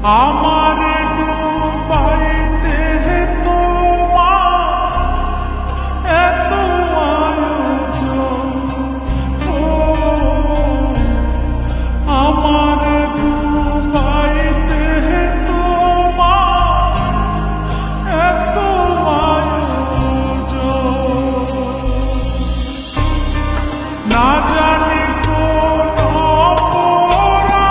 আমার ডুবাইতে তোমার এত আয়োজন, ও আমার ডুবাইতে তোমার এত আয়োজন। না জানি কোন অপরাধে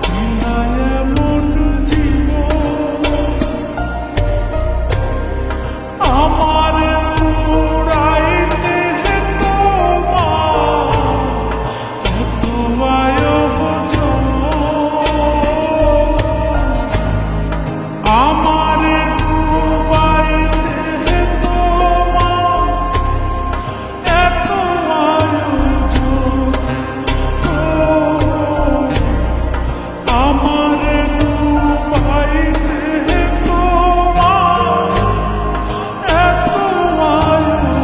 দিলায় এমন জীবন, আমার পুরাইতে তোমার এত আয়োজন। আমার ডুবাইতে তোমার এত আয়োজন, ও আমার ডুবাইতে তোমার এত আয়োজন।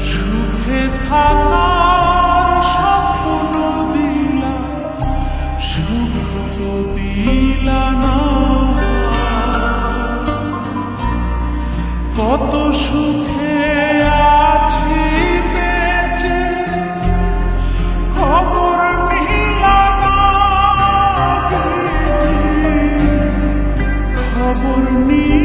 সুখে থাকার স্বপ্ন দিলা, সুখ তো দিলা না। কত সুখে আছি বেঁচে, খবর নিলা না বিধি, খবর নিলা